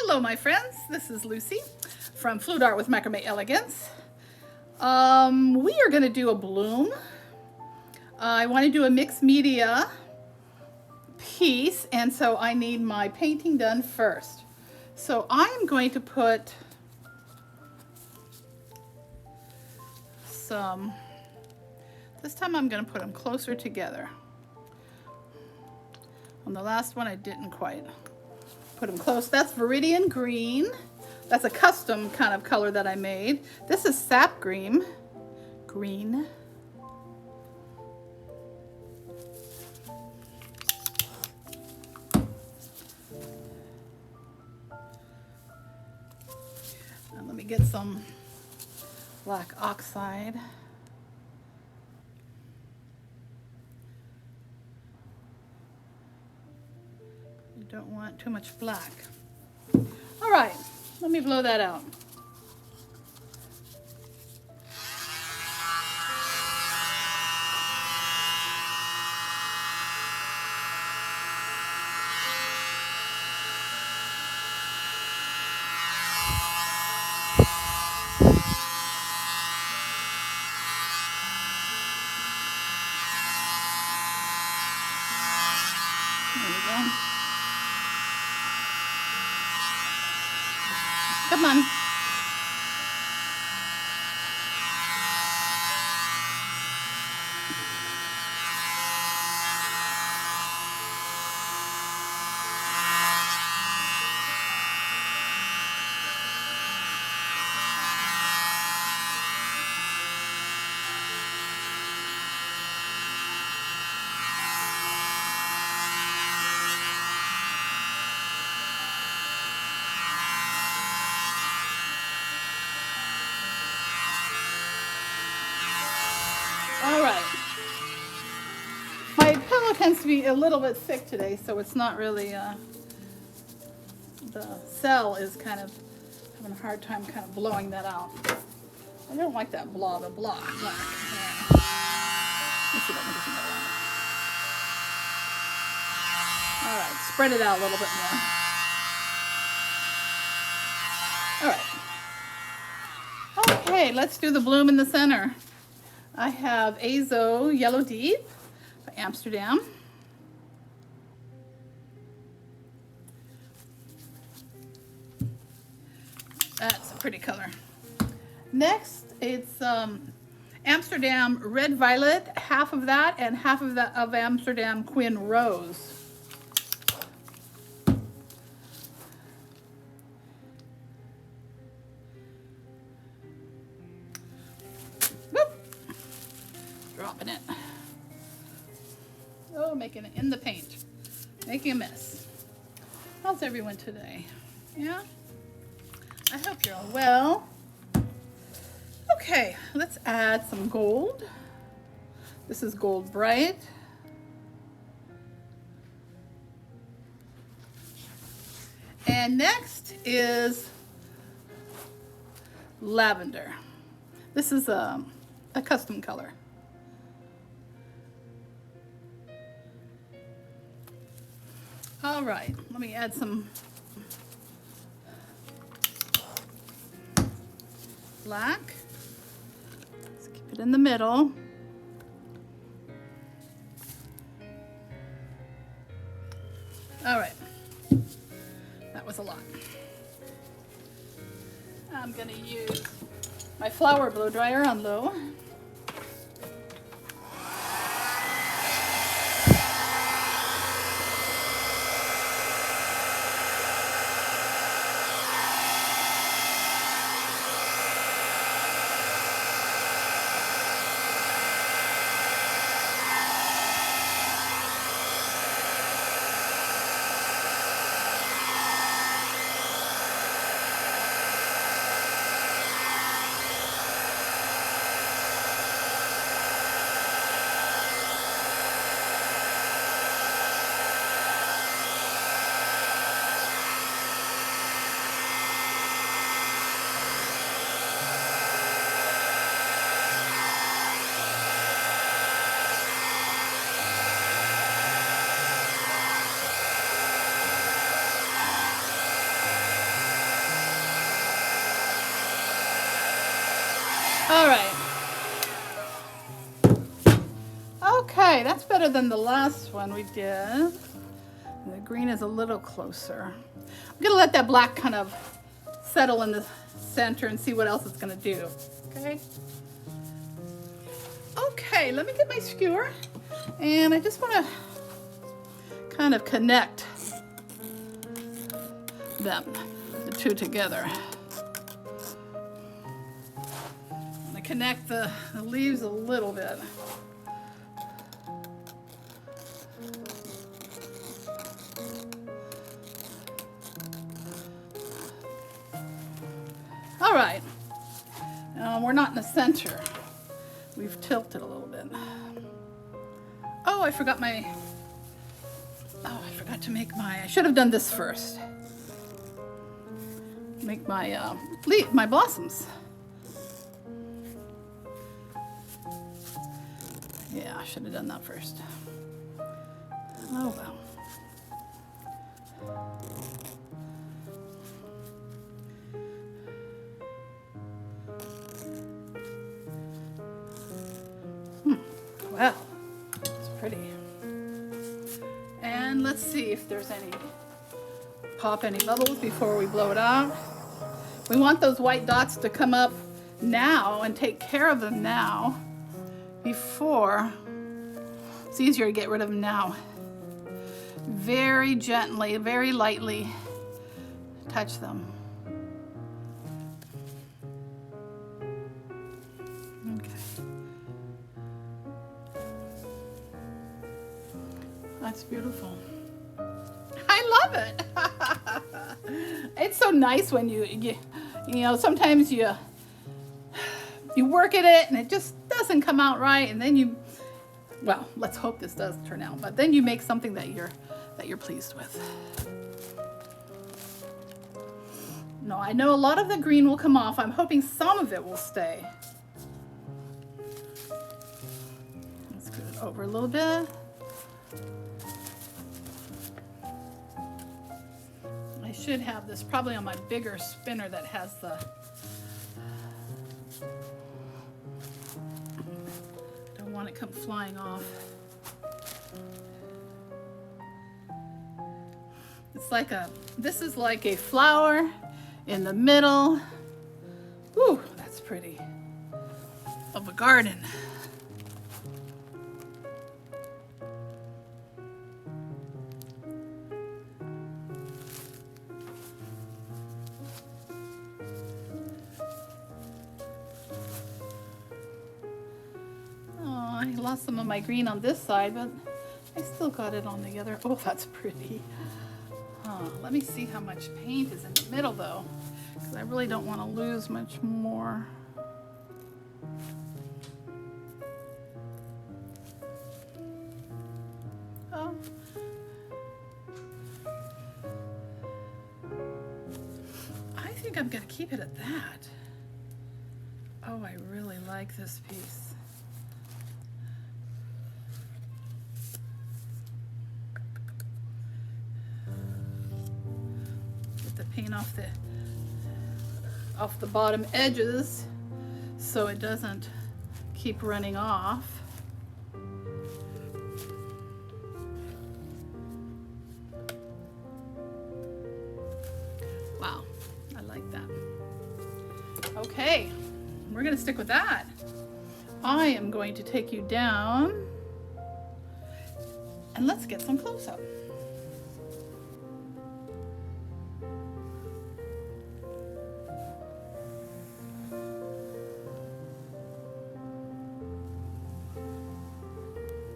Hello my friends, this is Lucy from Fluid Art with Macrame Elegance. We are going to do a bloom. I want to do a mixed media piece, and so I need my painting done first. So I'm going to put some, this time I'm going to put them closer together. On the last one I didn't quite put them close. That's Veridan Green. That's a custom kind of color that I made. This is Sap Green. Green. And let me get some black oxide. You don't want too much black. All right, let me blow that out. There we go. Come on. All right. My pillow tends to be a little bit thick today, so it's not really, the cell is kind of having a hard time kind of blowing that out. I don't like that blob of black. Let's see if I can get some more. All right, spread it out a little bit more. All right. Okay, let's do the bloom in the center. I have Azo Yellow Deep by Amsterdam. That's a pretty color. Next, it's Amsterdam Red Violet, half of that, and half of that of Amsterdam Quin Rose. Dropping it. Oh, making it in the paint. Making a mess. How's everyone today? Yeah? I hope you're all well. Okay, let's add some gold. This is Gold Bright. And next is Lavender. This is a custom color. All right, let me add some black. Let's keep it in the middle. All right, that was a lot. I'm gonna use my flower blow dryer on low. All right. Okay, that's better than the last one we did. The green is a little closer. I'm gonna let that black kind of settle in the center and see what else it's gonna do, okay? Okay, let me get my skewer, and I just wanna kind of connect them, the two together. I'm gonna connect the leaves a little bit. All right, we're not in the center. We've tilted a little bit. Oh, I forgot to make I should have done this first. Make my blossoms. Yeah, I should have done that first. Oh well. Well, it's pretty. And let's see if there's pop any bubbles before we blow it out. We want those white dots to come up now and take care of them now before. It's easier to get rid of them now. Very gently, very lightly touch them. That's beautiful. I love it. It's so nice when you know, sometimes you work at it and it just doesn't come out right, and then well, let's hope this does turn out, but then you make something that you're pleased with. No, I know a lot of the green will come off. I'm hoping some of it will stay. Let's scoot it over a little bit. I should have this probably on my bigger spinner that has the don't want it come flying off. It's like this is like a flower in the middle. Whew, that's pretty. Of a garden. I lost some of my green on this side, but I still got it on the other. Oh, that's pretty. Let me see how much paint is in the middle though, because I really don't want to lose much more. Oh. I think I'm going to keep it at that. Oh, I really like this piece. Paint off the bottom edges so it doesn't keep running off. Wow, I like that. Okay, we're gonna stick with that. I am going to take you down and let's get some close-up.